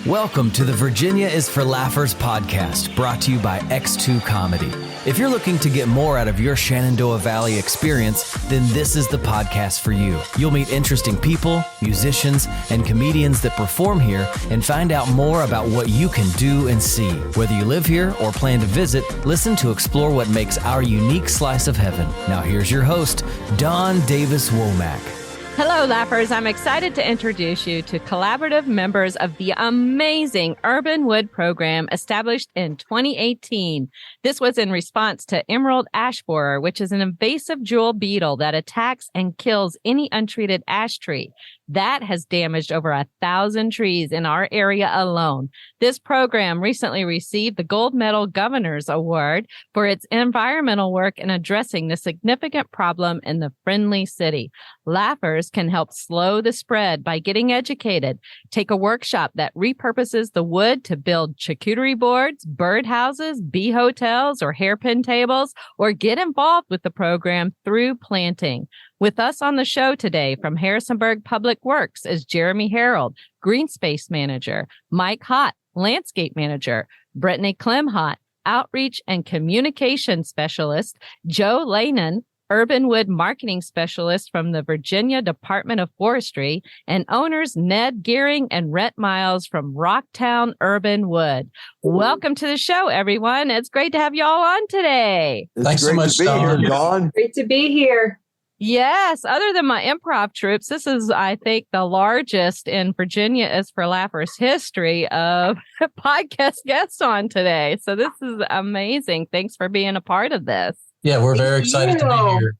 Welcome to the Virginia is for Laughers podcast, brought to you by X2 Comedy. If you're looking to get more out of your Shenandoah Valley experience, then this is the podcast for you. You'll meet interesting people, musicians, and comedians that perform here and find out more about what you can do and see. Whether you live here or plan to visit, listen to explore what makes our unique slice of heaven. Now here's your host, Don Davis Womack. Hello, Laughers. I'm excited to introduce you to collaborative members of the amazing Urban Wood program established in 2018. This was in response to emerald ash borer, which is an invasive jewel beetle that attacks and kills any untreated ash tree. That has damaged over 1,000 trees in our area alone. This program recently received the Gold Medal Governor's Award for its environmental work in addressing the significant problem in the friendly city. Laughers can help slow the spread by getting educated. Take a workshop that repurposes the wood to build charcuterie boards, birdhouses, bee hotels, or hairpin tables, or get involved with the program through planting. With us on the show today from Harrisonburg Public Works is Jeremy Harold, Green Space Manager, Mike Hott, Landscape Manager, Brittany Klemhott, Outreach and Communication Specialist, Joe Lanin, Urban Wood Marketing Specialist from the Virginia Department of Forestry, and owners Ned Gearing and Rhett Miles from Rocktown Urban Wood. Welcome to the show, everyone. It's great to have you all on today. Thanks so much, Don. Great to be here. Yes, other than my improv troops, this is, I think, the largest in Virginia is for Laughers history of podcast guests on today. So this is amazing. Thanks for being a part of this. Yeah, we're very excited to be here.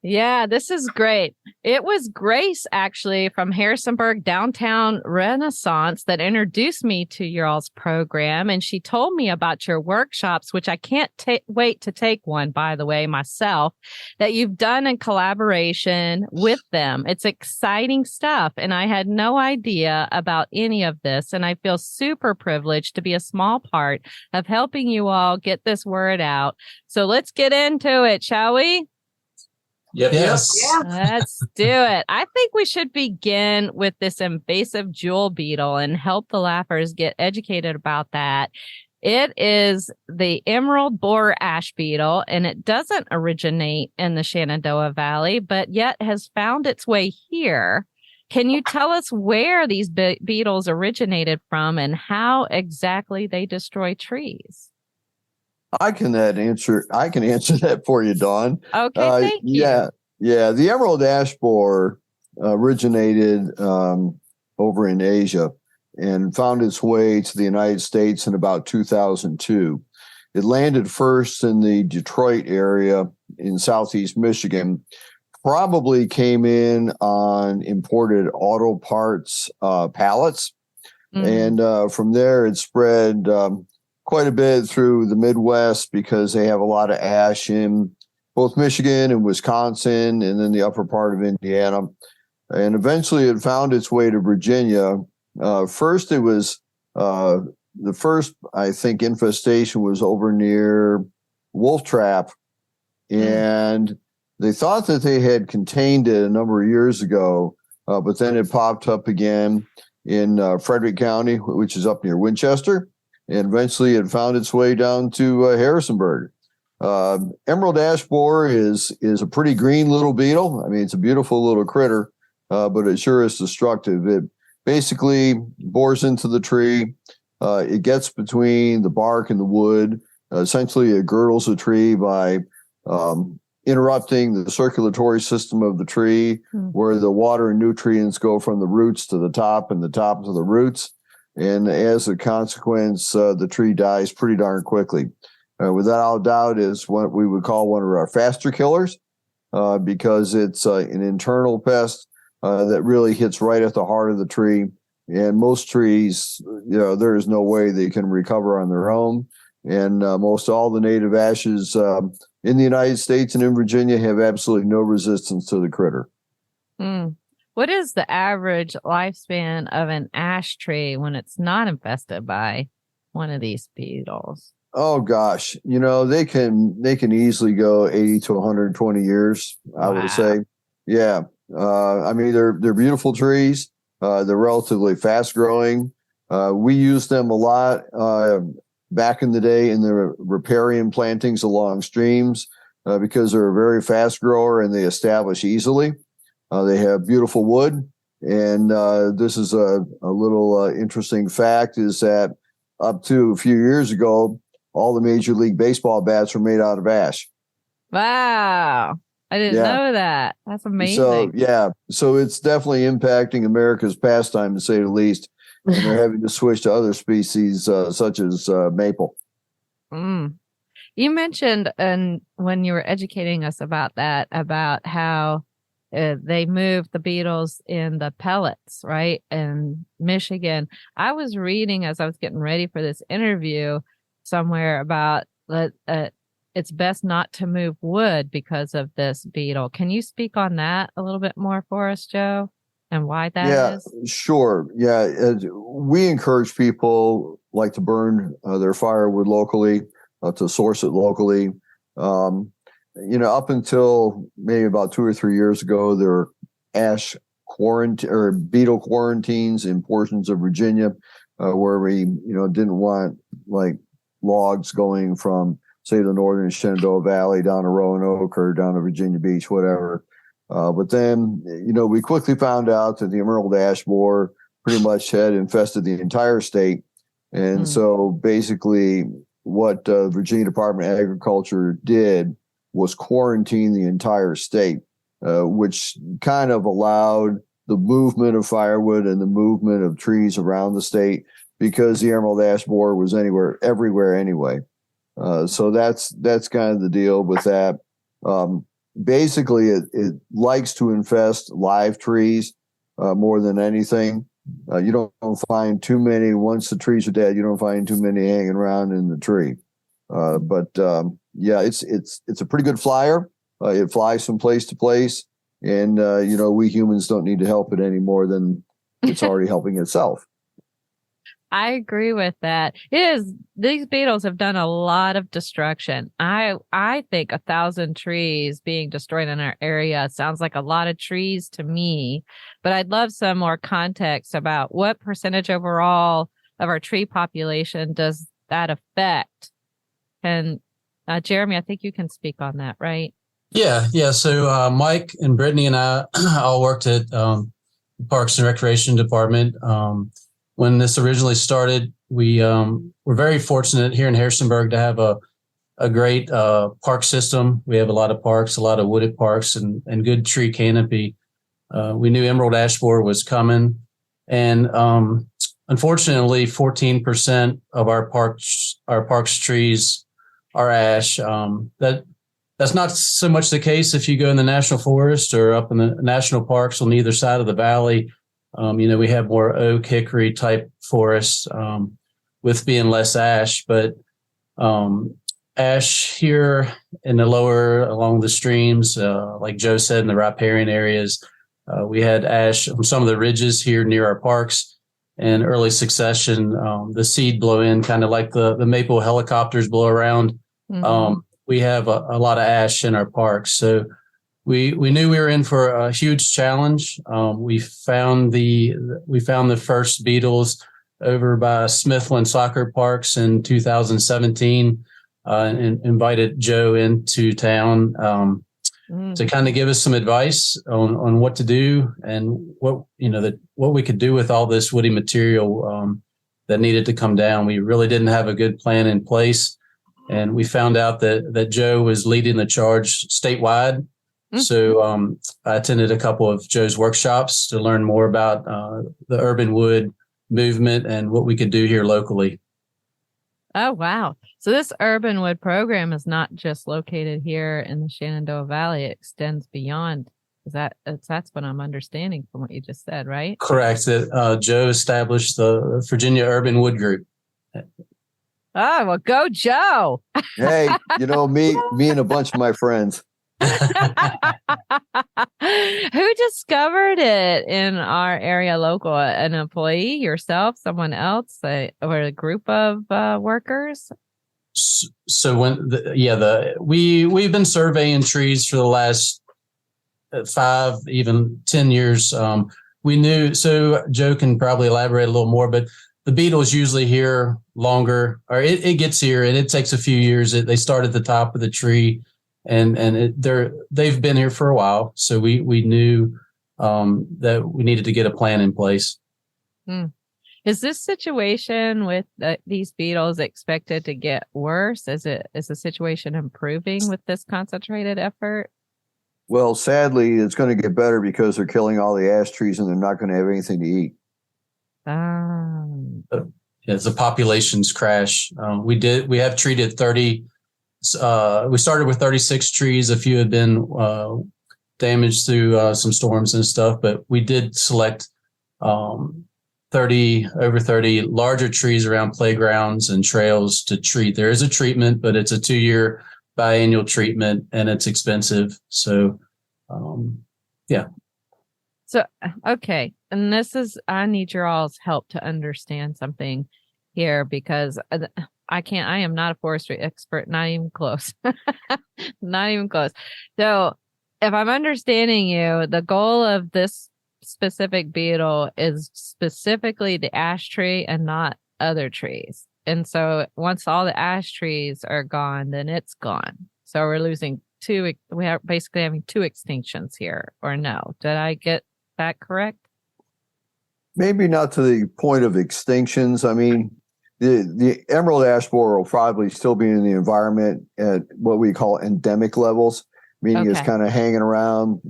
Yeah, this is great. It was Grace, actually, from Harrisonburg Downtown Renaissance that introduced me to your all's program. And she told me about your workshops, which I can't wait to take one, by the way, myself, that you've done in collaboration with them. It's exciting stuff. And I had no idea about any of this. And I feel super privileged to be a small part of helping you all get this word out. So let's get into it, shall we? Yes. Let's do it. I think we should begin with this invasive jewel beetle and help the Laughers get educated about that. It is the emerald borer ash beetle, and it doesn't originate in the Shenandoah Valley, but yet has found its way here. Can you tell us where these beetles originated from and how exactly they destroy trees? I can answer that for you, Dawn. Okay, thank you. Yeah. The emerald ash borer originated over in Asia and found its way to the United States in about 2002. It landed first in the Detroit area in southeast Michigan. Probably came in on imported auto parts pallets, and from there it spread. Quite a bit through the Midwest because they have a lot of ash in both Michigan and Wisconsin and then the upper part of Indiana. And eventually it found its way to Virginia. First, it was the first, I think, infestation was over near Wolf Trap. And they thought that they had contained it a number of years ago, but then it popped up again in Frederick County, which is up near Winchester. And eventually it found its way down to Harrisonburg. Emerald ash borer is a pretty green little beetle. I mean, it's a beautiful little critter, but it sure is destructive. It basically bores into the tree. It gets between the bark and the wood. Essentially, it girdles the tree by interrupting the circulatory system of the tree, where the water and nutrients go from the roots to the top and the top to the roots. And as a consequence, the tree dies pretty darn quickly. Without doubt, is what we would call one of our faster killers, because it's an internal pest that really hits right at the heart of the tree. And most trees, there is no way they can recover on their own. And most all the native ashes in the United States and in Virginia have absolutely no resistance to the critter. What is the average lifespan of an ash tree when it's not infested by one of these beetles? Oh gosh, they can easily go 80 to 120 years, I would say. Yeah. I mean, they're beautiful trees. They're relatively fast growing. We used them a lot back in the day in the riparian plantings along streams because they're a very fast grower and they establish easily. They have beautiful wood. And this is a little interesting fact is that up to a few years ago, all the Major League Baseball bats were made out of ash. Wow. I didn't know that. That's amazing. So it's definitely impacting America's pastime, to say the least. And they're having to switch to other species such as maple. Mm. You mentioned when you were educating us about that, about how they moved the beetles in the pellets, right? In Michigan. I was reading as I was getting ready for this interview somewhere about it's best not to move wood because of this beetle. Can you speak on that a little bit more for us, Joe, and why that is? Yeah, sure. Yeah, we encourage people like to burn their firewood locally, to source it locally. Up until maybe about 2 or 3 years ago, there were ash quarantine or beetle quarantines in portions of Virginia where we, didn't want like logs going from, say, the northern Shenandoah Valley down to Roanoke or down to Virginia Beach, whatever. But then, we quickly found out that the emerald ash borer pretty much had infested the entire state. And so basically what Virginia Department of Agriculture did was quarantine the entire state, which kind of allowed the movement of firewood and the movement of trees around the state because the emerald ash borer was everywhere anyway. So that's kind of the deal with that. Basically, it likes to infest live trees more than anything. You don't find too many, once the trees are dead, you don't find too many hanging around in the tree. It's a pretty good flyer. It flies from place to place. And, we humans don't need to help it any more than it's already helping itself. I agree with that. These beetles have done a lot of destruction. I think 1,000 trees being destroyed in our area sounds like a lot of trees to me, but I'd love some more context about what percentage overall of our tree population does that affect? And Jeremy, I think you can speak on that, right? Yeah. So Mike and Brittany and I all worked at Parks and Recreation Department. When this originally started, we were very fortunate here in Harrisonburg to have a great park system. We have a lot of parks, a lot of wooded parks, and good tree canopy. We knew emerald ash borer was coming, and unfortunately, 14% of our parks trees are ash. That's not so much the case if you go in the national forest or up in the national parks on either side of the valley. We have more oak, hickory type forests with being less ash, but ash here in the lower along the streams, like Joe said, in the riparian areas, we had ash on some of the ridges here near our parks. In early succession, the seed blow in, kind of like the maple helicopters blow around. Mm-hmm. We have a lot of ash in our parks, so we knew we were in for a huge challenge. We found the first beetles over by Smithland Soccer Parks in 2017, and invited Joe into town to kind of give us some advice on what to do and what we could do with all this woody material that needed to come down. We really didn't have a good plan in place, and we found out that Joe was leading the charge statewide. So I attended a couple of Joe's workshops to learn more about the urban wood movement and what we could do here locally. Oh, wow. So this urban wood program is not just located here in the Shenandoah Valley. It extends beyond. That's what I'm understanding from what you just said, right? Correct. Joe established the Virginia Urban Wood Group. Oh, well, go Joe. Hey, me and a bunch of my friends. Who discovered it in our area local? An employee, yourself, someone else, or a group of workers? So we've been surveying trees for the last 5, even 10 years. We knew, so Joe can probably elaborate a little more, but the beetle is usually here longer, or it gets here and it takes a few years. They start at the top of the tree, and they've been here for a while. So we knew that we needed to get a plan in place. Is this situation with these beetles expected to get worse? Is the situation improving with this concentrated effort? Well, sadly, it's going to get better because they're killing all the ash trees and they're not going to have anything to eat. It's a populations crash. We have treated 30. We started with 36 trees. A few had been damaged through some storms and stuff, but we did select over 30 larger trees around playgrounds and trails to treat. There is a treatment, but it's a 2-year biannual treatment and it's expensive. So, yeah. So, okay. And I need your all's help to understand something here, because I am not a forestry expert, not even close. Not even close. So if I'm understanding you, the goal of this specific beetle is specifically the ash tree and not other trees. And so once all the ash trees are gone, then it's gone. So we're losing we are basically having 2 extinctions here, or no? Did I get that correct? Maybe not to the point of extinctions. I mean, the emerald ash borer will probably still be in the environment at what we call endemic levels, meaning it's kind of hanging around,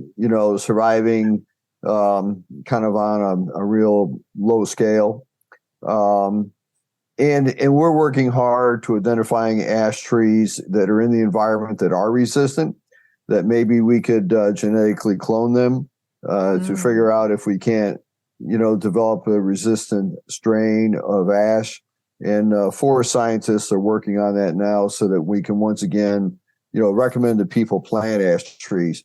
surviving kind of on a real low scale. And we're working hard to identifying ash trees that are in the environment that are resistant, that maybe we could genetically clone them to figure out if we can't, develop a resistant strain of ash. And forest scientists are working on that now so that we can once again, recommend that people plant ash trees.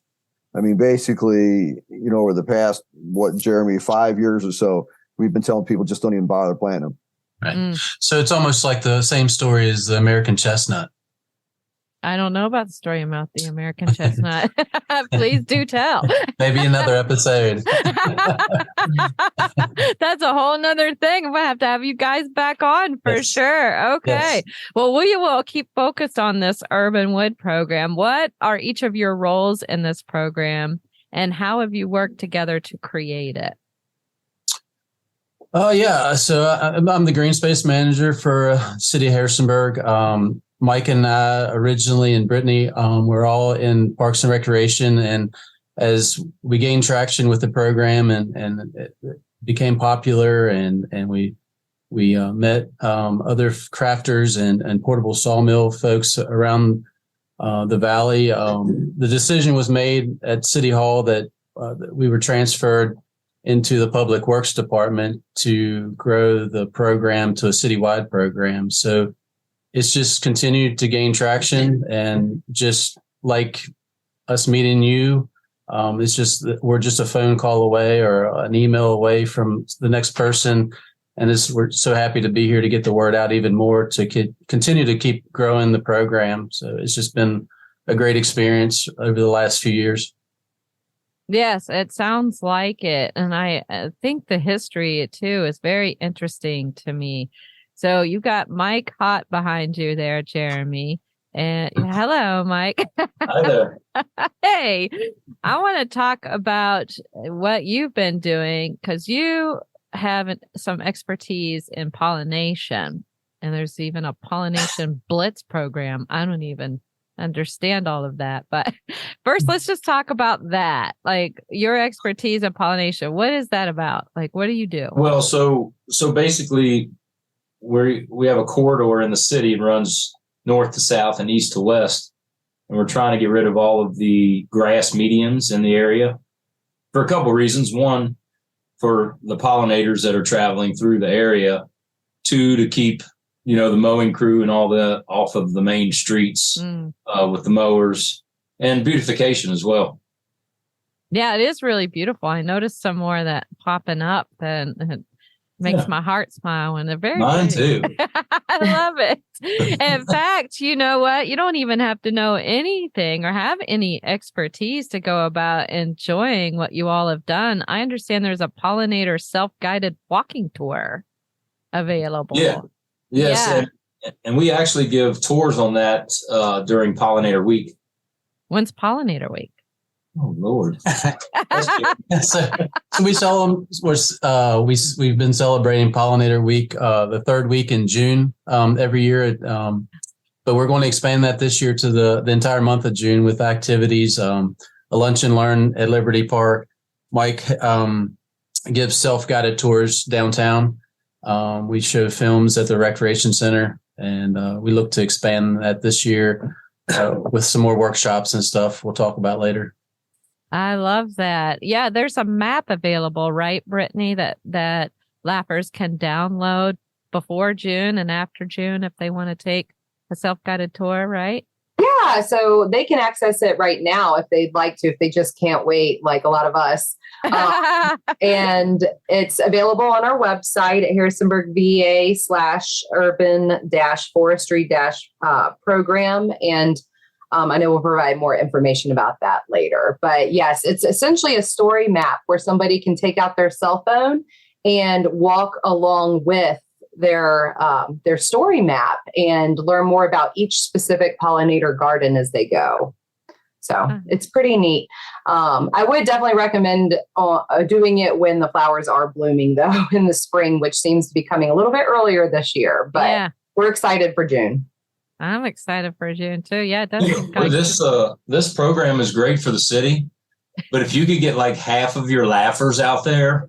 I mean, basically, over the past, Jeremy, 5 years or so, we've been telling people just don't even bother planting them. Right. So it's almost like the same story as the American chestnut. I don't know about the story about the American chestnut. Please do tell. Maybe another episode. That's a whole nother thing. I'm going to have you guys back on for sure. Okay. Yes. Well, we will keep focused on this Urban Wood program. What are each of your roles in this program, and how have you worked together to create it? Oh, yeah. So I'm the green space manager for City of Harrisonburg. Mike and I originally, and Brittany, we're all in Parks and Recreation. And as we gained traction with the program and it became popular, and we met other crafters and portable sawmill folks around the valley, the decision was made at City Hall that we were transferred into the Public Works Department to grow the program to a citywide program. So it's just continued to gain traction, and just like us meeting you, it's just that we're just a phone call away or an email away from the next person. And we're so happy to be here to get the word out even more, to continue to keep growing the program. So it's just been a great experience over the last few years. Yes, it sounds like it. And I think the history too is very interesting to me. So you got Mike Hott behind you there, Jeremy. And hello, Mike. Hi there. Hey, I want to talk about what you've been doing, because you have some expertise in pollination. And there's even a Pollination Blitz program. I don't even understand all of that. But first, let's just talk about that. Like, your expertise in pollination. What is that about? Like, what do you do? Well, so basically, we have a corridor in the city. It runs north to south and east to west. And we're trying to get rid of all of the grass medians in the area for a couple of reasons. One, for the pollinators that are traveling through the area. Two, to keep, the mowing crew and all that off of the main streets with the mowers, and beautification as well. Yeah, it is really beautiful. I noticed some more of that popping up, and it makes my heart smile when they're very Mine pretty. too. I love it. In fact, you know what? You don't even have to know anything or have any expertise to go about enjoying what you all have done. I understand there's a pollinator self-guided walking tour. available. Yeah. Yes. Yeah. And we actually give tours on that during Pollinator Week. When's Pollinator Week? Oh Lord! so we sell them. We've been celebrating Pollinator Week, the third week in June every year. But we're going to expand that this year to the entire month of June with activities, a lunch and learn at Liberty Park. Mike gives self-guided tours downtown. We show films at the Recreation Center, and we look to expand that this year with some more workshops and stuff we'll talk about later. I love that. Yeah, there's a map available, right, Brittany, that laughers can download before June and after June if they want to take a self-guided tour, right? Yeah, so they can access it right now if they'd like to, if they just can't wait, like a lot of us. And it's available on our website at Harrisonburg VA/urban-forestry-program. And I know we'll provide more information about that later. But yes, it's essentially a story map where somebody can take out their cell phone and walk along with their story map and learn more about each specific pollinator garden as they go. So it's pretty neat. I would definitely recommend doing it when the flowers are blooming, though, in the spring, which seems to be coming a little bit earlier this year. But we're excited for June. I'm excited for June too. Yeah, it does. This program is great for the city, but if you could get like half of your laughers out there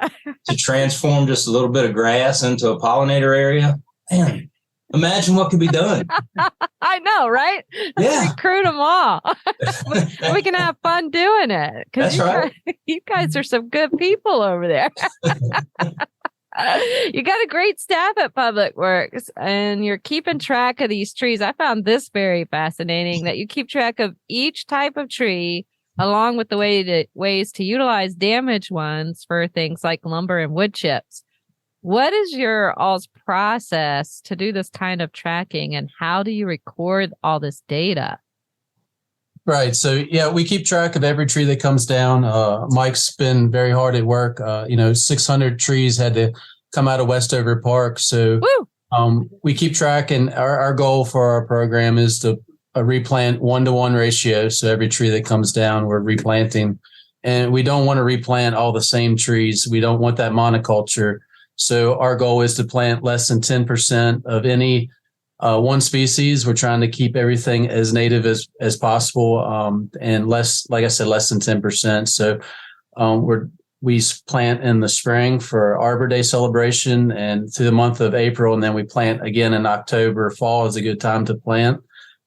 to transform just a little bit of grass into a pollinator area, man, imagine what could be done. I know, right? Yeah. Recruit them all. we can have fun doing it. That's right. You guys are some good people over there. You got a great staff at Public Works and you're keeping track of these trees. I found this very fascinating that you keep track of each type of tree along with the ways to utilize damaged ones for things like lumber and wood chips. What is your all's process to do this kind of tracking and how do you record all this data? Right. So, we keep track of every tree that comes down. Mike's been very hard at work. 600 trees had to come out of Westover Park. So we keep track, and our goal for our program is to replant 1-to-1 ratio. So every tree that comes down, we're replanting. And we don't want to replant all the same trees. We don't want that monoculture. So our goal is to plant less than 10% of any one species. We're trying to keep everything as native as possible, and less, like I said, less than 10%. So we plant in the spring for Arbor Day celebration and through the month of April, and then we plant again in October. Fall is a good time to plant.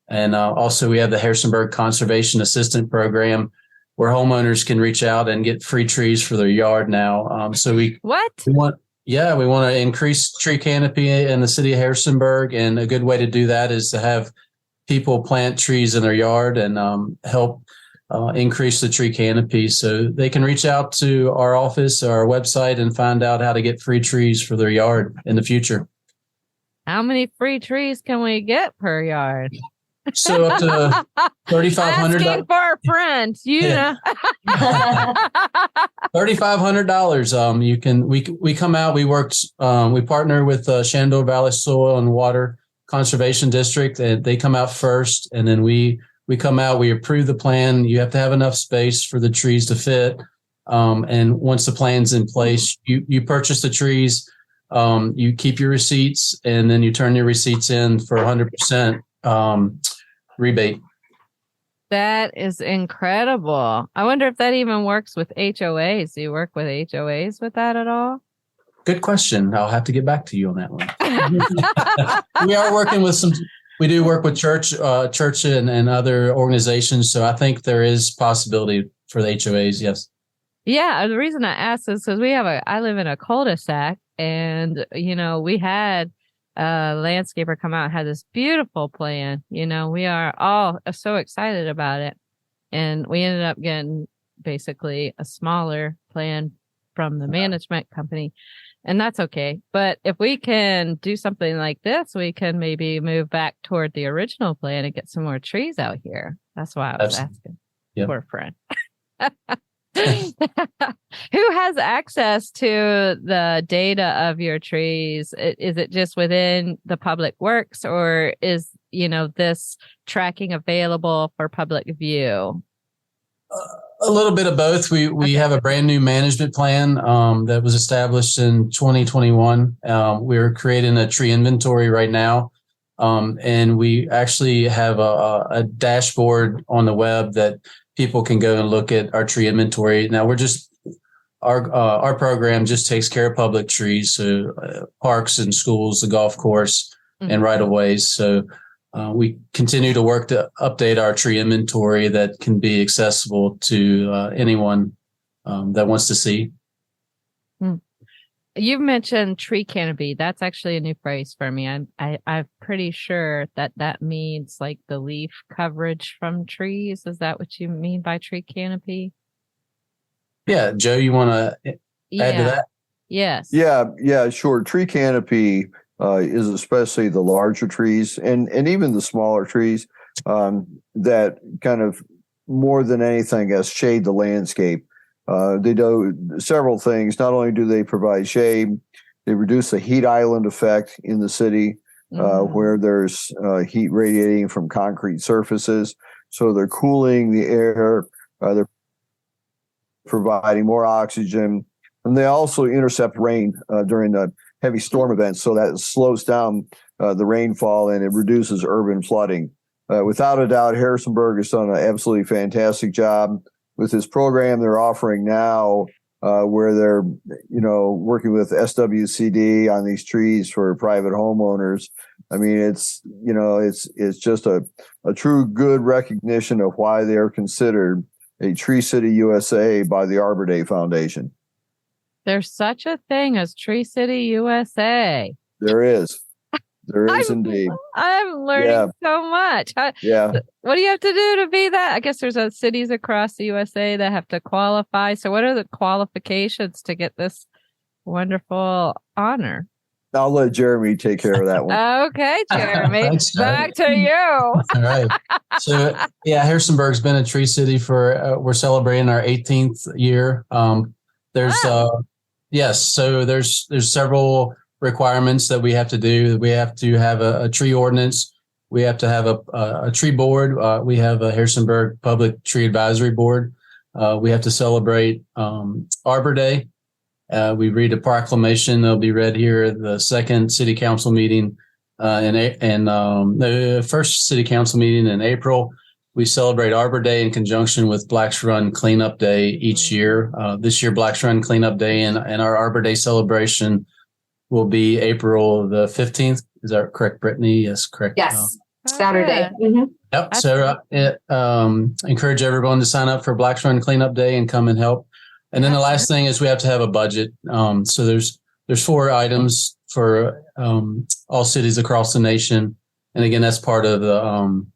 And also we have the Harrisonburg Conservation Assistant Program where homeowners can reach out and get free trees for their yard now. We want to increase tree canopy in the city of Harrisonburg. And a good way to do that is to have people plant trees in their yard and help increase the tree canopy. So they can reach out to our office or our website and find out how to get free trees for their yard in the future. How many free trees can we get per yard? So up to $3,500. Asking for a friend, know. $3,500. We come out. We partner with Shenandoah Valley Soil and Water Conservation District, and they come out first, and then we come out. We approve the plan. You have to have enough space for the trees to fit, and once the plan's in place, you purchase the trees. You keep your receipts, and then you turn your receipts in for 100%. Rebate. That is incredible. I wonder if that even works with HOAs. Do you work with HOAs with that at all? Good question. I'll have to get back to you on that one. We are working with we do work with church and other organizations. So I think there is possibility for the HOAs. Yes. Yeah. The reason I asked is because I live in a cul-de-sac, and, we had landscaper come out and had this beautiful plan. We are all so excited about it, and we ended up getting basically a smaller plan from the management company, and that's okay. But if we can do something like this, we can maybe move back toward the original plan and get some more trees out here. That's why I was asking for a friend. Who has access to the data of your trees? Is it just within the public works, or is, this tracking available for public view? A little bit of both. We have a brand new management plan that was established in 2021. We're creating a tree inventory right now. And we actually have a dashboard on the web that people can go and look at our tree inventory. Now our program just takes care of public trees, so parks and schools, the golf course, and right of ways. So we continue to work to update our tree inventory that can be accessible to anyone that wants to see. You've mentioned tree canopy. That's actually a new phrase for me. I'm pretty sure that means like the leaf coverage from trees. Is that what you mean by tree canopy? Yeah, Joe, you want to add to that? Yes. Yeah, sure. Tree canopy is especially the larger trees and even the smaller trees that kind of more than anything shade the landscape. They do several things. Not only do they provide shade, they reduce the heat island effect in the city where there's heat radiating from concrete surfaces. So they're cooling the air. They're providing more oxygen. And they also intercept rain during the heavy storm events, so that slows down the rainfall and it reduces urban flooding. Without a doubt, Harrisonburg has done an absolutely fantastic job with this program they're offering now, where they're working with SWCD on these trees for private homeowners. I mean, it's just a true good recognition of why they are considered a Tree City USA by the Arbor Day Foundation. There's such a thing as Tree City USA. There is. There is indeed. I'm learning so much. What do you have to do to be that? I guess there's cities across the USA that have to qualify. So what are the qualifications to get this wonderful honor? I'll let Jeremy take care of that one. Okay, Jeremy. Thanks, back to you. All right. So, Harrisonburg's been a Tree City for, we're celebrating our 18th year. So there's several requirements that we have to do. We have to have a tree ordinance. We have to have a tree board. We have a Harrisonburg Public Tree Advisory Board. We have to celebrate Arbor Day. We read a proclamation that'll be read here at the second city council meeting and the first city council meeting in April. We celebrate Arbor Day in conjunction with Black's Run Cleanup Day each year. This year, Black's Run Cleanup Day and our Arbor Day celebration will be April the 15th. Is that correct, Brittany? Yes, correct. Yes, Saturday. Yep. So encourage everyone to sign up for Black's Run Cleanup Day and come and help. And then the last thing is we have to have a budget. So there's 4 items for all cities across the nation. And again, that's part of the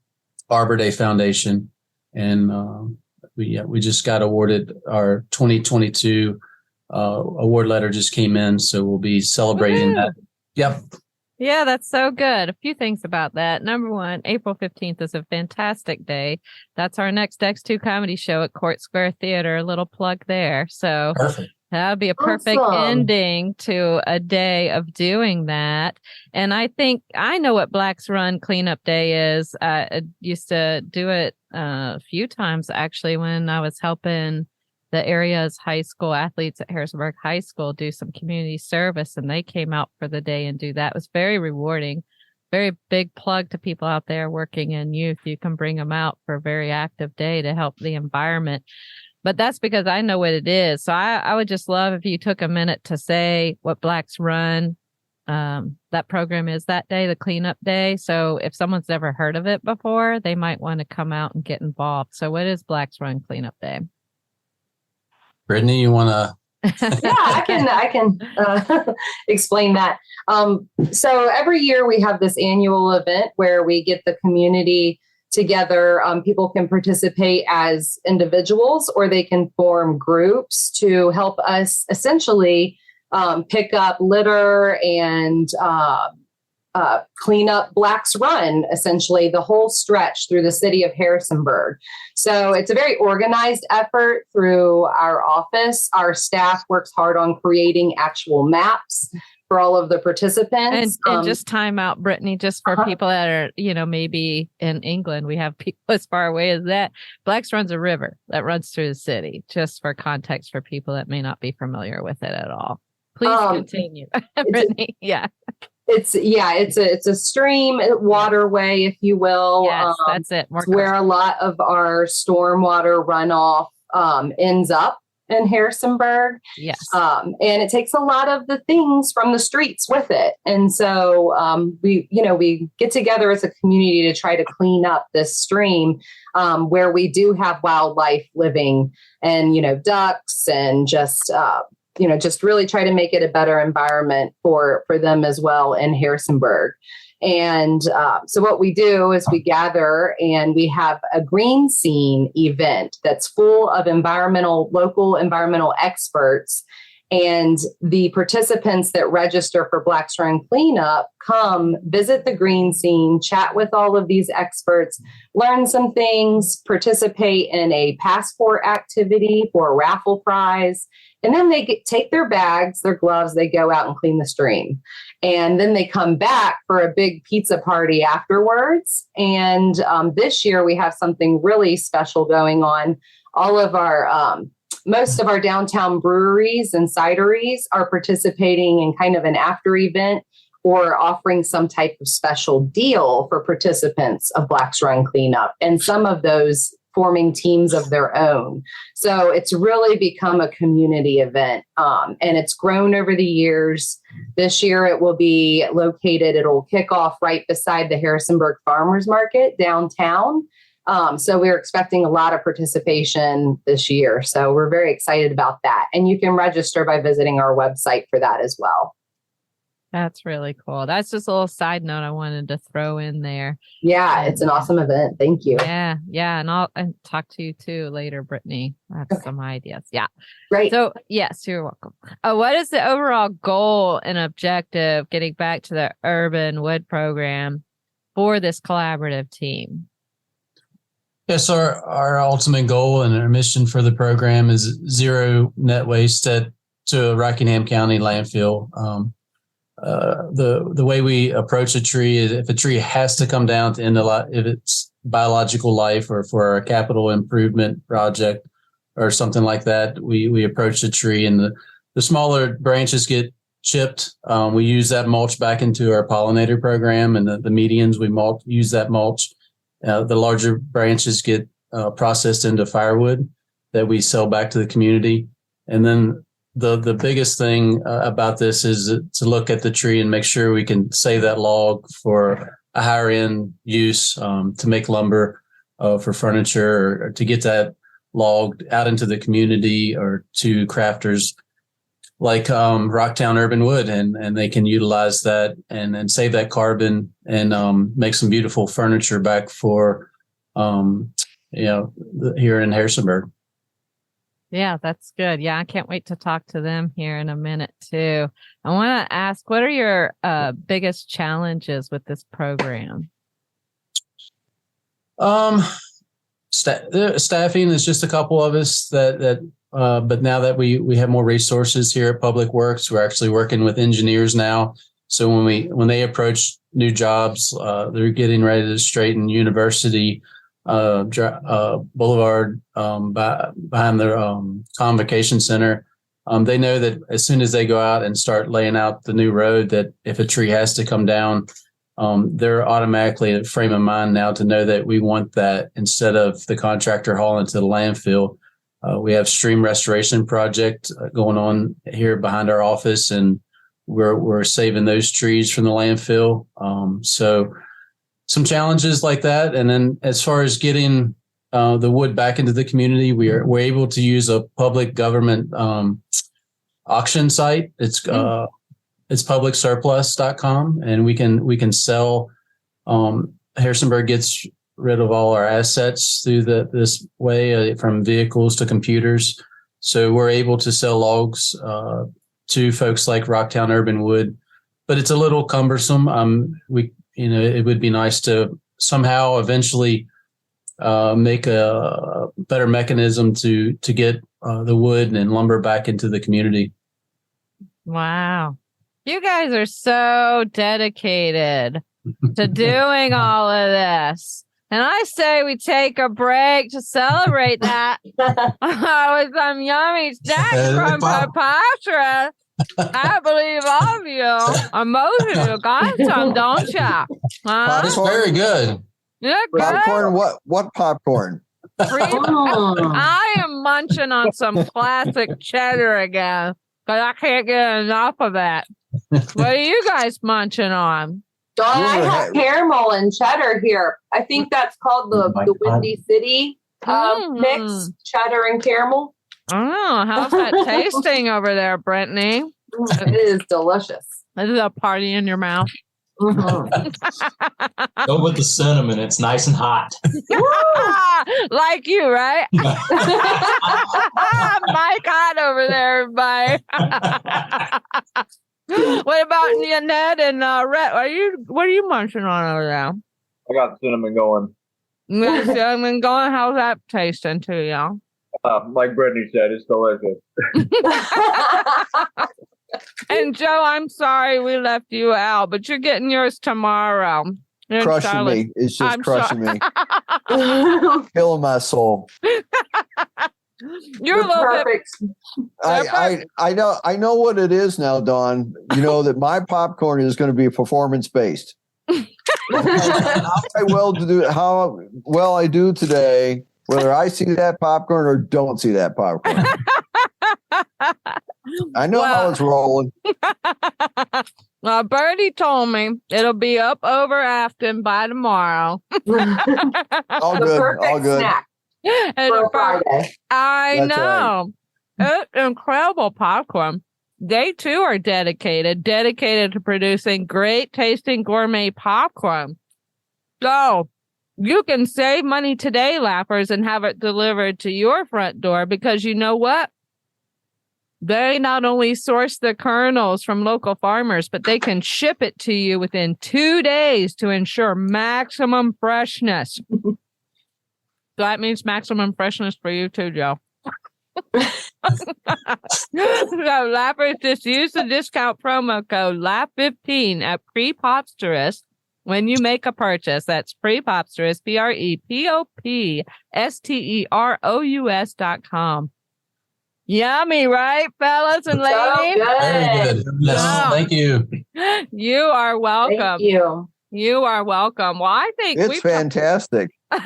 Arbor Day Foundation. And we just got awarded our 2022 award letter just came in. So we'll be celebrating that. Yep. Yeah, that's so good. A few things about that. Number one, April 15th is a fantastic day. That's our next X2 comedy show at Court Square Theater. A little plug there. So perfect. That would be a perfect ending to a day of doing that. And I think I know what Black's Run Cleanup Day is. I used to do it a few times, actually, when I was helping the area's high school athletes at Harrisonburg High School do some community service, and they came out for the day and do that. It was very rewarding. Very big plug to people out there working in youth. You can bring them out for a very active day to help the environment. But that's because I know what it is. So I would just love if you took a minute to say what Black's Run, that program is that day, the cleanup day. So if someone's never heard of it before, they might want to come out and get involved. So what is Black's Run Cleanup Day? Brittany, you want to? I can explain that. So every year we have this annual event where we get the community together. People can participate as individuals or they can form groups to help us essentially pick up litter and clean up Black's Run, essentially the whole stretch through the city of Harrisonburg. So it's a very organized effort through our office. Our staff works hard on creating actual maps for all of the participants. And just time out, Brittany, just for people that are, maybe in England, we have people as far away as that. Black's Run's a river that runs through the city, just for context for people that may not be familiar with it at all. Please continue, Brittany. It's a stream, waterway, if you will. Yes, that's it. It's where a lot of our stormwater runoff ends up in Harrisonburg. Yes. And it takes a lot of the things from the streets with it. And so we get together as a community to try to clean up this stream where we do have wildlife living and, ducks and just really try to make it a better environment for them as well in Harrisonburg. And so what we do is we gather and we have a green scene event that's full of local environmental experts. And the participants that register for Black's Run Cleanup come visit the green scene, chat with all of these experts, learn some things, participate in a passport activity for a raffle prize. And then they take their bags, their gloves, they go out and clean the stream. And then they come back for a big pizza party afterwards. And this year we have something really special going on. All of our, most of our downtown breweries and cideries are participating in kind of an after event or offering some type of special deal for participants of Black's Run Cleanup. And some of those forming teams of their own. So it's really become a community event. And it's grown over the years. This year it will be located, it'll kick off right beside the Harrisonburg Farmers Market downtown. So we're expecting a lot of participation this year. So we're very excited about that. And you can register by visiting our website for that as well. That's really cool. That's just a little side note I wanted to throw in there. Yeah, it's an awesome event. Thank you. Yeah. And I'll talk to you too later, Brittany. I have some ideas. Yeah. Great. So yes, you're welcome. What is the overall goal and objective getting back to the Urban Wood program for this collaborative team? Yes, our ultimate goal and our mission for the program is zero net waste to Rockingham County landfill. The way we approach a tree is if a tree has to come down to end if it's biological life or for a capital improvement project or something like that, we approach the tree and the smaller branches get chipped. We use that mulch back into our pollinator program, and the medians we use that mulch. The larger branches get processed into firewood that we sell back to the community. And then the biggest thing about this is to look at the tree and make sure we can save that log for a higher end use to make lumber for furniture or to get that log out into the community or to crafters like Rocktown Urban Wood, and they can utilize that and save that carbon and make some beautiful furniture back for here in Harrisonburg. Yeah, that's good. Yeah, I can't wait to talk to them here in a minute too. I want to ask, what are your biggest challenges with this program? Staffing is just a couple of us but now that we have more resources here at Public Works, we're actually working with engineers now. So when they approach new jobs, they're getting ready to straighten University Boulevard behind their Convocation Center. They know that as soon as they go out and start laying out the new road, that if a tree has to come down, they're automatically at frame of mind now to know that we want that instead of the contractor hauling to the landfill. We have stream restoration project going on here behind our office, and we're saving those trees from the landfill. So some challenges like that. And then as far as getting the wood back into the community, we're able to use a public government auction site. It's publicsurplus.com, and we can sell. Harrisonburg gets rid of all our assets through this way, from vehicles to computers. So we're able to sell logs to folks like Rocktown Urban Wood but it's a little cumbersome. It would be nice to somehow eventually make a better mechanism to get the wood and lumber back into the community. Wow. You guys are so dedicated to doing all of this. And I say we take a break to celebrate that with some yummy snacks from Preposterous. I believe all of you. Most of you got some, don't you? It's very good. Yeah, Popcorn? What popcorn? I am munching on some classic cheddar again, because I can't get enough of that. What are you guys munching on? Dawn, I have caramel and cheddar here. I think that's called the Windy City mix, cheddar and caramel. Oh, how's that tasting over there, Brittany? It is delicious. This is a party in your mouth. Mm-hmm. Go with the cinnamon. It's nice and hot. Like you, right? Mike hot over there, everybody. What about Ned and Rhett? What are you munching on over there? I got cinnamon going. Cinnamon going. How's that tasting to you? Like Brittany said, it's delicious. And Joe, I'm sorry we left you out, but you're getting yours tomorrow. Crushing me. It's just crushing me. Killing my soul. You're a little perfect. I know what it is now, Dawn. You know that my popcorn is going to be performance based. How well I do today, whether I see that popcorn or don't see that popcorn. I know how it's rolling. Well, Birdie told me it'll be up over Afton by tomorrow. All good. All good. Snack And for Friday. I That's know. It's incredible popcorn. They too are dedicated to producing great tasting gourmet popcorn. So you can save money today, Lappers, and have it delivered to your front door, because you know what? They not only source the kernels from local farmers, but they can ship it to you within 2 days to ensure maximum freshness. So that means maximum freshness for you too, Joe. So Lappers, just use the discount promo code LAP15 at Preposterous when you make a purchase. That's Preposterous, PREPOPSTEROUS.com. Yummy, right, fellas and ladies? Very good. Yes, thank you. You are welcome. Thank you. You are welcome. Well, I think It's fantastic. we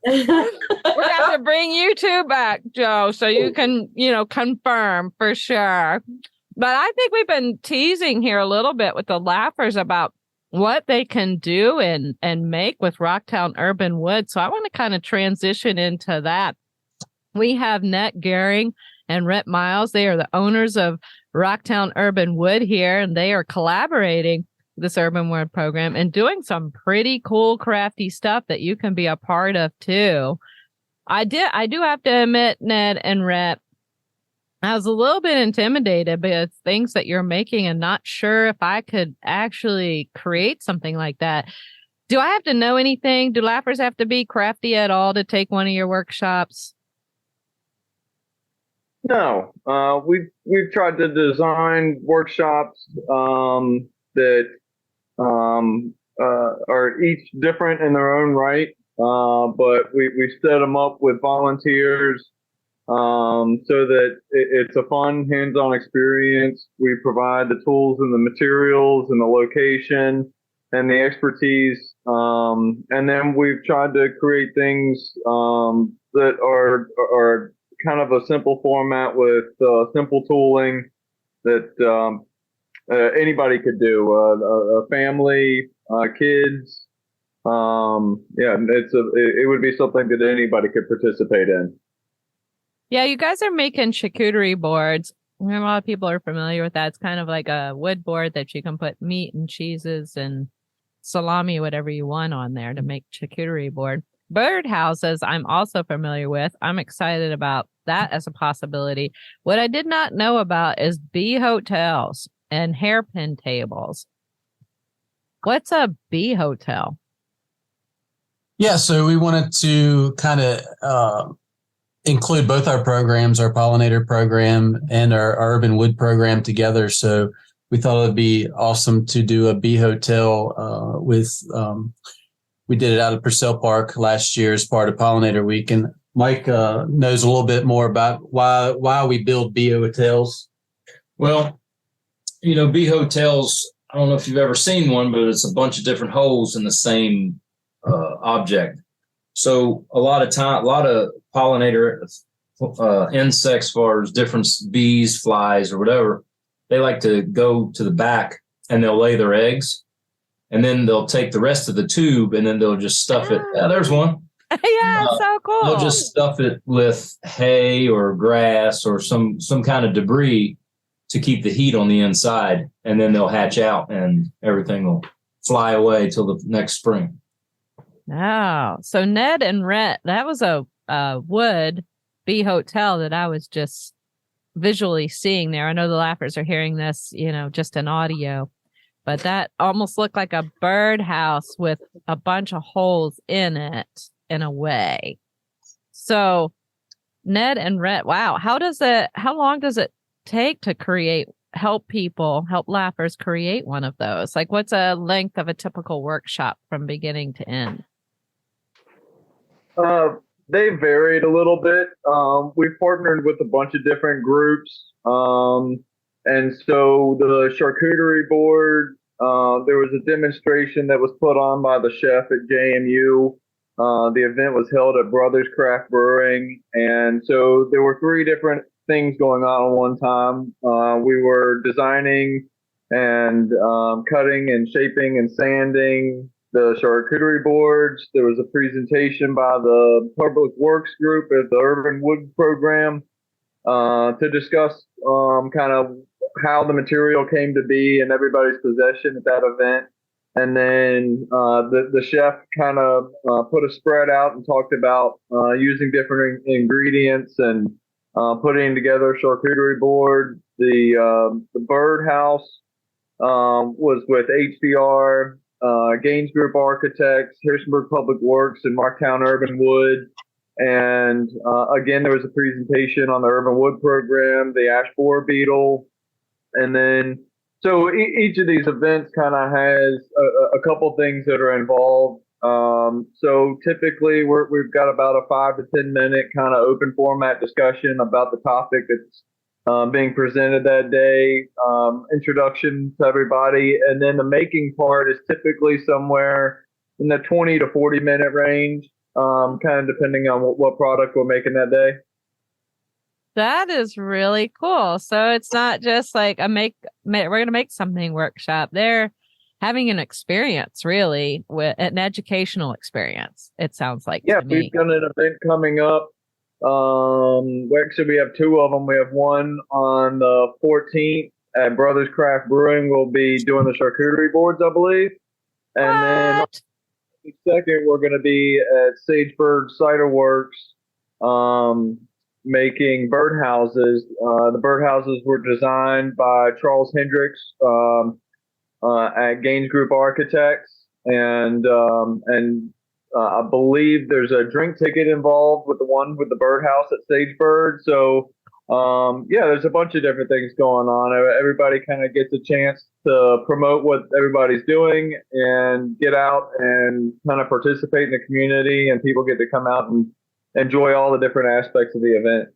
have to bring you two back, Joe, so you can, confirm for sure. But I think we've been teasing here a little bit with the Lappers about what they can do and make with Rocktown Urban Wood. So I want to kind of transition into that. We have Nett Gehring and Rhett Miles. They are the owners of Rocktown Urban Wood here, and they are collaborating with this Urban Wood program and doing some pretty cool, crafty stuff that you can be a part of too. I do have to admit, Ned and Rhett, I was a little bit intimidated by the things that you're making and not sure if I could actually create something like that. Do I have to know anything? Do Lappers have to be crafty at all to take one of your workshops? No, we've tried to design workshops that are each different in their own right, but we set them up with volunteers so that it's a fun hands-on experience. We provide the tools and the materials and the location and the expertise, and then we've tried to create things that are kind of a simple format with simple tooling that anybody could do. A family, kids, it would be something that anybody could participate in. Yeah, you guys are making charcuterie boards. A lot of people are familiar with that. It's kind of like a wood board that you can put meat and cheeses and salami, whatever you want on there to make charcuterie board. Bird houses, I'm also familiar with. I'm excited about that as a possibility. What I did not know about is bee hotels and hairpin tables. What's a bee hotel? Yeah, so we wanted to kind of include both our programs, our pollinator program and our urban wood program together. So we thought it would be awesome to do a bee hotel we did it out of Purcell Park last year as part of Pollinator Week. And Mike knows a little bit more about why we build bee hotels. Well, bee hotels, I don't know if you've ever seen one, but it's a bunch of different holes in the same object. So a lot of pollinator insects, as far as different bees, flies, or whatever, they like to go to the back and they'll lay their eggs. And then they'll take the rest of the tube and then they'll just stuff it. Yeah, there's one. Yeah, so cool. They'll just stuff it with hay or grass or some kind of debris to keep the heat on the inside. And then they'll hatch out and everything will fly away till the next spring. Oh, so Ned and Rhett, that was a wood bee hotel that I was just visually seeing there. I know the laughers are hearing this, just in audio. But that almost looked like a birdhouse with a bunch of holes in it in a way. So Ned and Rhett, wow. How long does it take to help laughers create one of those? Like what's a length of a typical workshop from beginning to end? They varied a little bit. We've partnered with a bunch of different groups. And so the charcuterie board, there was a demonstration that was put on by the chef at JMU. The event was held at Brothers Craft Brewing. And so there were 3 different things going on at one time. We were designing and cutting and shaping and sanding the charcuterie boards. There was a presentation by the Public Works group at the Urban Wood program to discuss kind of how the material came to be in everybody's possession at that event. And then the chef kind of put a spread out and talked about using different ingredients and putting together a charcuterie board. The birdhouse was with HDR, Gaines Group Architects, Harrisonburg Public Works, and Rocktown Urban Wood. And again, there was a presentation on the Urban Wood program, the ash borer beetle. And then, so each of these events kind of has a couple things that are involved. So typically we've got about a 5 to 10 minute kind of open format discussion about the topic that's being presented that day, introduction to everybody. And then the making part is typically somewhere in the 20 to 40 minute range, kind of depending on what product we're making that day. That is really cool. So it's not just like we're going to make something workshop. They're having an experience, really, with an educational experience. It sounds like. Yeah, to me. we've got an event coming up. Actually, we have 2 of them. We have one on the 14th at Brothers Craft Brewing. We'll be doing the charcuterie boards, I believe. And then the second, we're going to be at Sagebird Cider Works, making birdhouses. The birdhouses were designed by Charles Hendricks at Gaines Group Architects, and I believe there's a drink ticket involved with the one with the birdhouse at Sagebird. So yeah, there's a bunch of different things going on. Everybody kind of gets a chance to promote what everybody's doing and get out and kind of participate in the community, and people get to come out and enjoy all the different aspects of the event.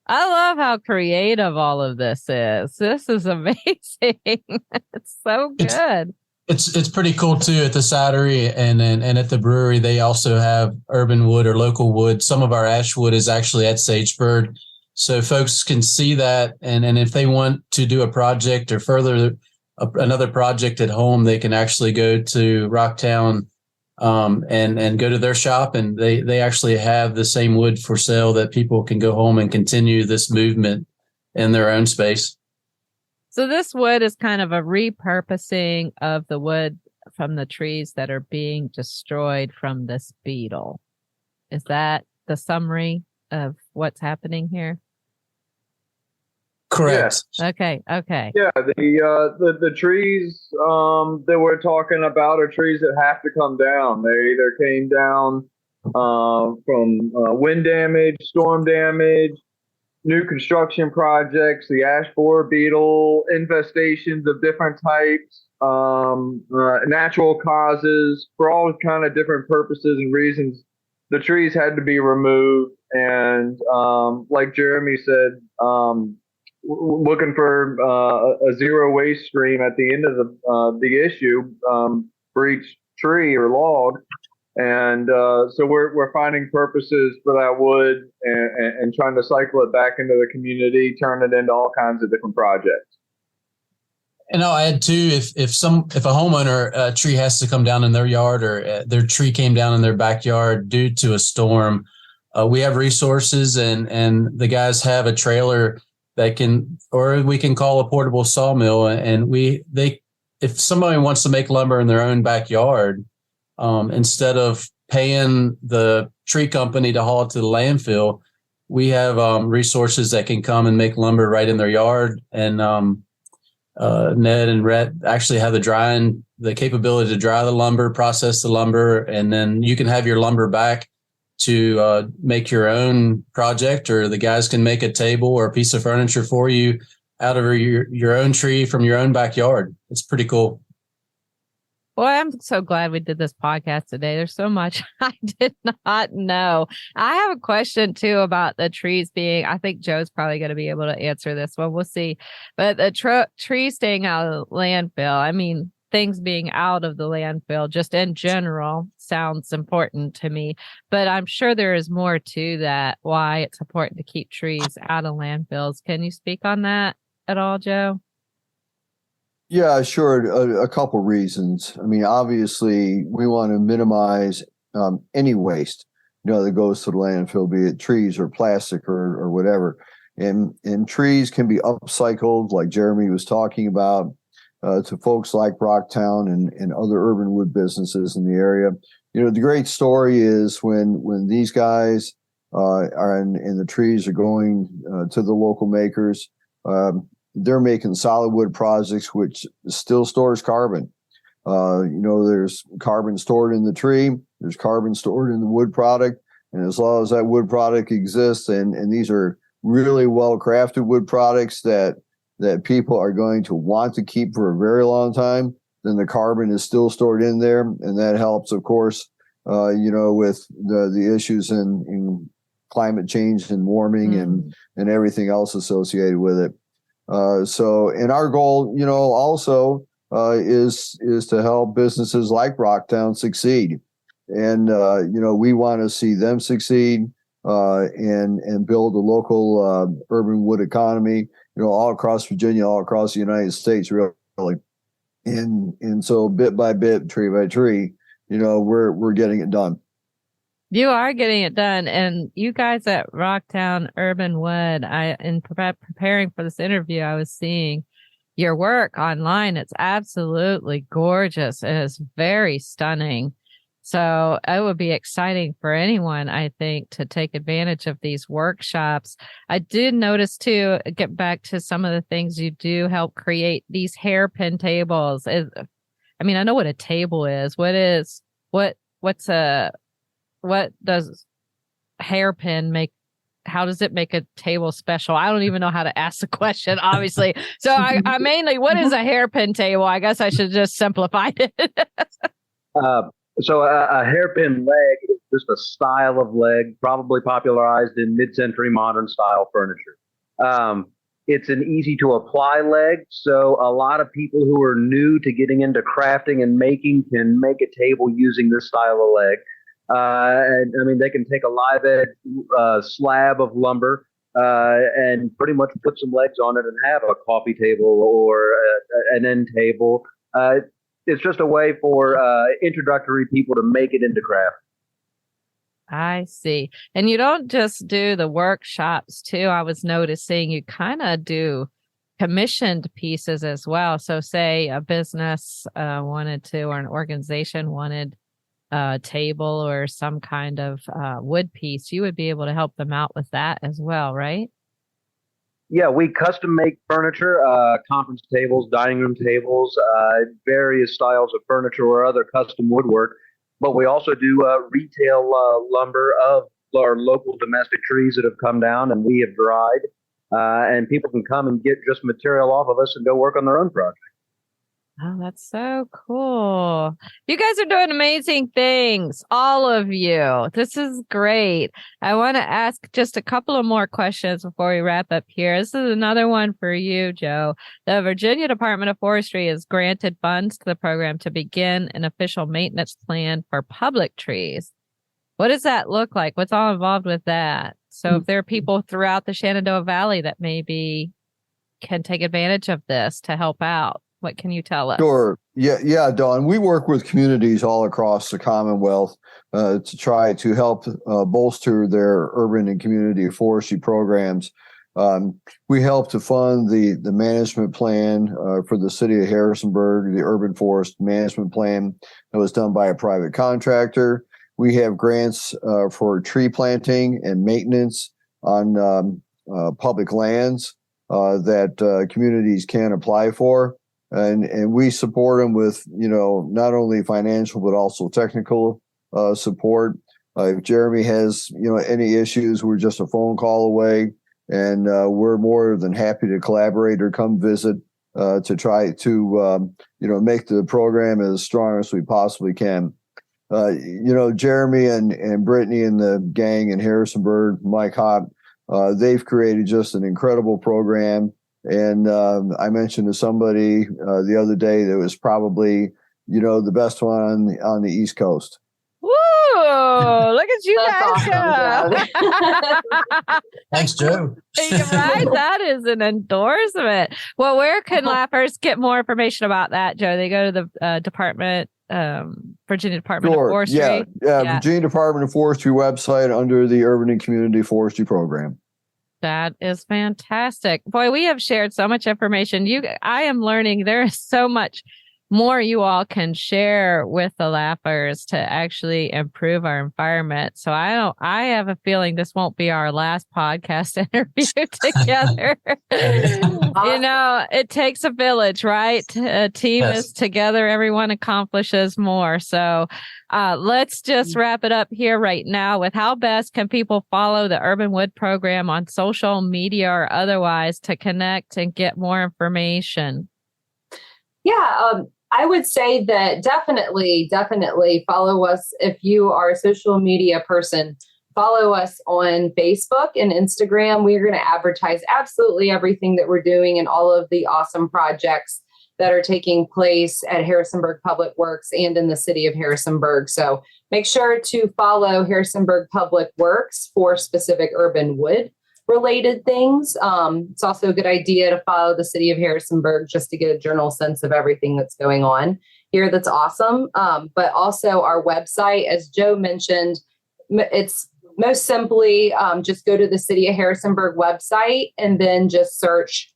I love how creative all of this is. This is amazing. It's so good. It's pretty cool too. At the cidery and at the brewery, they also have urban wood or local wood. Some of our ash wood is actually at Sagebird, so folks can see that. And if they want to do a project or further another project at home, they can actually go to Rocktown and go to their shop, and they actually have the same wood for sale that people can go home and continue this movement in their own space. So this wood is kind of a repurposing of the wood from the trees that are being destroyed from this beetle. Is that the summary? of what's happening here? Correct. Okay. Yeah, the trees that we're talking about are trees that have to come down. They either came down from wind damage, storm damage, new construction projects, the ash borer beetle, infestations of different types, natural causes, for all kind of different purposes and reasons. The trees had to be removed, and like Jeremy said, looking for a zero waste stream at the end of the issue for each tree or log. And so we're finding purposes for that wood and trying to cycle it back into the community, turn it into all kinds of different projects. And I'll add too, if a homeowner tree has to come down in their yard, or their tree came down in their backyard due to a storm, we have resources, and the guys have a trailer that we can call a portable sawmill, and if somebody wants to make lumber in their own backyard, instead of paying the tree company to haul it to the landfill, we have resources that can come and make lumber right in their yard. And Ned and Rhett actually have the capability to dry the lumber, process the lumber, and then you can have your lumber back to make your own project, or the guys can make a table or a piece of furniture for you out of your own tree from your own backyard. It's pretty cool. Well, I'm so glad we did this podcast today. There's so much I did not know. I have a question too about the trees I think Joe's probably going to be able to answer this one. We'll see. But the trees staying out of the landfill, I mean, things being out of the landfill just in general sounds important to me. But I'm sure there is more to that, why it's important to keep trees out of landfills. Can you speak on that at all, Joe? Yeah, sure. A couple reasons. I mean, obviously, we want to minimize any waste, that goes to the landfill, be it trees or plastic or whatever. And trees can be upcycled, like Jeremy was talking about, to folks like Rocktown and other urban wood businesses in the area. The great story is when these guys are and the trees are going to the local makers. They're making solid wood projects, which still stores carbon. There's carbon stored in the tree. There's carbon stored in the wood product. And as long as that wood product exists, and these are really well-crafted wood products that people are going to want to keep for a very long time, then the carbon is still stored in there. And that helps, of course, with the issues in climate change and warming and everything else associated with it. And our goal, also is to help businesses like Rocktown succeed. And, we want to see them succeed and build a local urban wood economy, all across Virginia, all across the United States, really. And so bit by bit, tree by tree, we're getting it done. You are getting it done. And you guys at Rocktown Urban Wood, in preparing for this interview, I was seeing your work online. It's absolutely gorgeous. It is very stunning. So it would be exciting for anyone, I think, to take advantage of these workshops. I did notice too, get back to some of the things you do help create these hairpin tables. I know what a table is. What does hairpin make? How does it make a table special? I don't even know how to ask the question, obviously. So I mainly, what is a hairpin table? I guess I should just simplify it. So a hairpin leg is just a style of leg, probably popularized in mid-century modern style furniture. It's an easy to apply leg. So a lot of people who are new to getting into crafting and making can make a table using this style of leg. They can take a live edge slab of lumber and pretty much put some legs on it and have a coffee table or an end table. It's just a way for introductory people to make it into craft. I see. And you don't just do the workshops too. I was noticing you kind of do commissioned pieces as well. So say a business wanted to, or an organization wanted table or some kind of wood piece, you would be able to help them out with that as well, right? Yeah, we custom make furniture, conference tables, dining room tables, various styles of furniture or other custom woodwork. But we also do retail lumber of our local domestic trees that have come down and we have dried. And people can come and get just material off of us and go work on their own project. Oh, that's so cool. You guys are doing amazing things, all of you. This is great. I want to ask just a couple of more questions before we wrap up here. This is another one for you, Joe. The Virginia Department of Forestry has granted funds to the program to begin an official maintenance plan for public trees. What does that look like? What's all involved with that? So if there are people throughout the Shenandoah Valley that maybe can take advantage of this to help out, what can you tell us? Sure. Yeah, Dawn. We work with communities all across the Commonwealth to try to help bolster their urban and community forestry programs. We help to fund the management plan for the city of Harrisonburg, the urban forest management plan that was done by a private contractor. We have grants for tree planting and maintenance on public lands that communities can apply for. And we support them with, not only financial, but also technical support. If Jeremy has, any issues, we're just a phone call away, and we're more than happy to collaborate or come visit to try to, make the program as strong as we possibly can. Jeremy and Brittany and the gang in Harrisonburg, Mike Hopp, they've created just an incredible program. And I mentioned to somebody the other day that was probably, the best one on the East Coast. Woo! Look at you guys That's go. Thanks, Joe. Right? That is an endorsement. Well, where can laughers get more information about that, Joe? They go to the Virginia Department of Forestry. Yeah, Virginia Department of Forestry website under the Urban and Community Forestry Program. That is fantastic. Boy, we have shared so much information. I am learning there is so much more you all can share with the laughers to actually improve our environment. So I have a feeling this won't be our last podcast interview together. It takes a village, right? A team is together. Everyone accomplishes more. So let's just wrap it up here right now with how best can people follow the Urban Wood program on social media or otherwise to connect and get more information? Yeah, I would say that definitely follow us if you are a social media person. Follow us on Facebook and Instagram. We're going to advertise absolutely everything that we're doing and all of the awesome projects that are taking place at Harrisonburg Public Works and in the city of Harrisonburg. So make sure to follow Harrisonburg Public Works for specific urban wood related things. It's also a good idea to follow the city of Harrisonburg just to get a general sense of everything that's going on here. That's awesome. But also our website, as Joe mentioned, it's most simply just go to the city of Harrisonburg website and then just search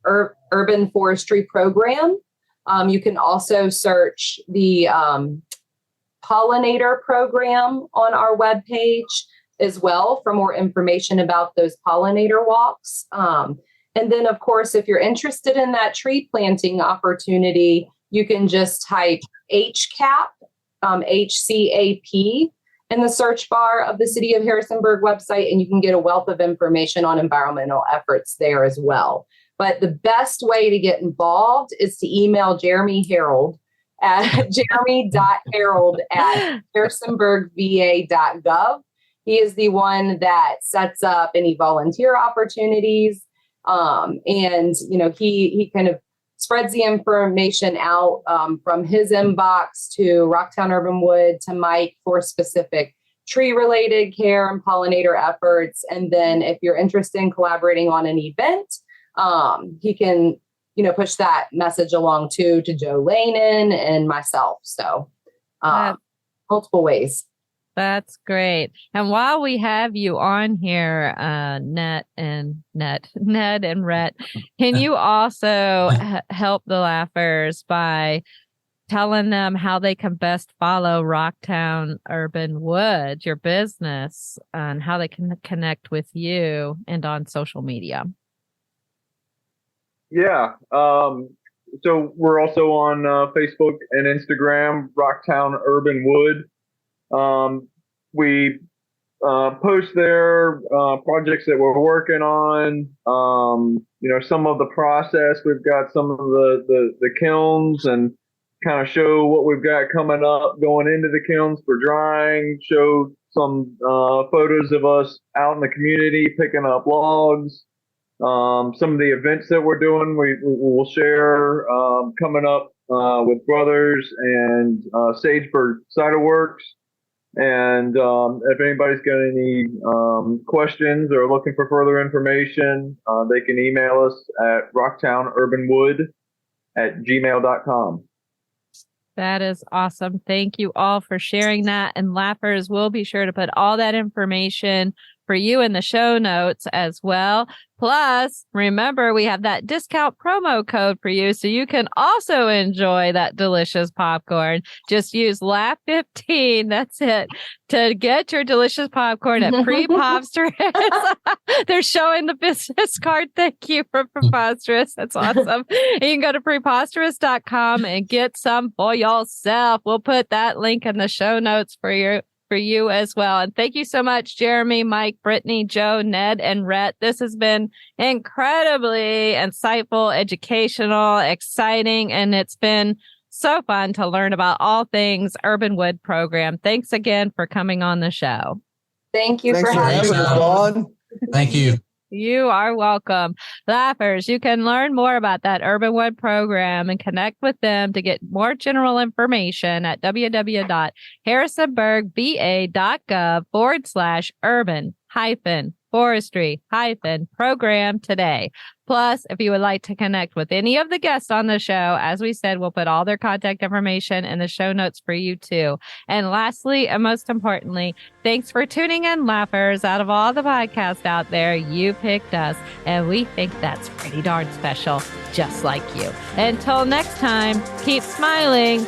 urban forestry program. You can also search the pollinator program on our webpage as well for more information about those pollinator walks. And then, of course, if you're interested in that tree planting opportunity, you can just type HCAP, HCAP, in the search bar of the City of Harrisonburg website, and you can get a wealth of information on environmental efforts there as well. But the best way to get involved is to email Jeremy Harold at jeremy.harold@harrisonburgva.gov. He is the one that sets up any volunteer opportunities. He kind of spreads the information out from his inbox to Rocktown Urban Wood to Mike for specific tree related care and pollinator efforts. And then if you're interested in collaborating on an event, he can, push that message along to Joe Lanen and myself. So multiple ways. That's great. And while we have you on here, Ned and Rhett, can you also help the laughers by telling them how they can best follow Rocktown Urban Wood, your business, and how they can connect with you and on social media. Yeah. So we're also on Facebook and Instagram, Rocktown Urban Wood. We post there projects that we're working on. Some of the process. We've got some of the kilns and kind of show what we've got coming up going into the kilns for drying. Show some photos of us out in the community picking up logs. Some of the events that we're doing, we will share coming up with Brothers and Sageburg Cider Works. And if anybody's got any questions or looking for further information, they can email us at rocktownurbanwood@gmail.com. That is awesome. Thank you all for sharing that. And Lappers, will be sure to put all that information for you in the show notes as well. Plus, remember, we have that discount promo code for you, so you can also enjoy that delicious popcorn. Just use LAP15, that's it, to get your delicious popcorn at Preposterous. They're showing the business card. Thank you for Preposterous. That's awesome. You can go to preposterous.com and get some for yourself. We'll put that link in the show notes for you as well. And thank you so much, Jeremy, Mike, Brittany, Joe, Ned, and Rhett. This has been incredibly insightful, educational, exciting, and it's been so fun to learn about all things Urban Wood program. Thanks again for coming on the show. Thank you Thanks for having us me. on. Thank you. You are welcome. Lappers, you can learn more about that Urban Wood program and connect with them to get more general information at www.harrisonburgva.gov/urban-forestry-program today. Plus, if you would like to connect with any of the guests on the show, as we said, we'll put all their contact information in the show notes for you too. And lastly, and most importantly, thanks for tuning in, Lappers. Out of all the podcasts out there, you picked us, and we think that's pretty darn special, just like you. Until next time, keep smiling.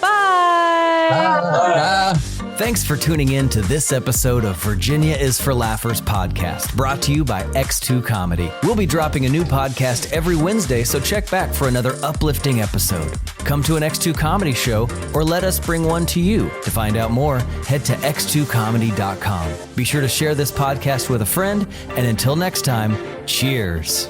Bye. Bye. Thanks for tuning in to this episode of Virginia is for Laughers podcast, brought to you by X2 Comedy. We'll be dropping a new podcast every Wednesday, so check back for another uplifting episode. Come to an X2 Comedy show or let us bring one to you. To find out more, head to x2comedy.com. Be sure to share this podcast with a friend, and until next time, cheers.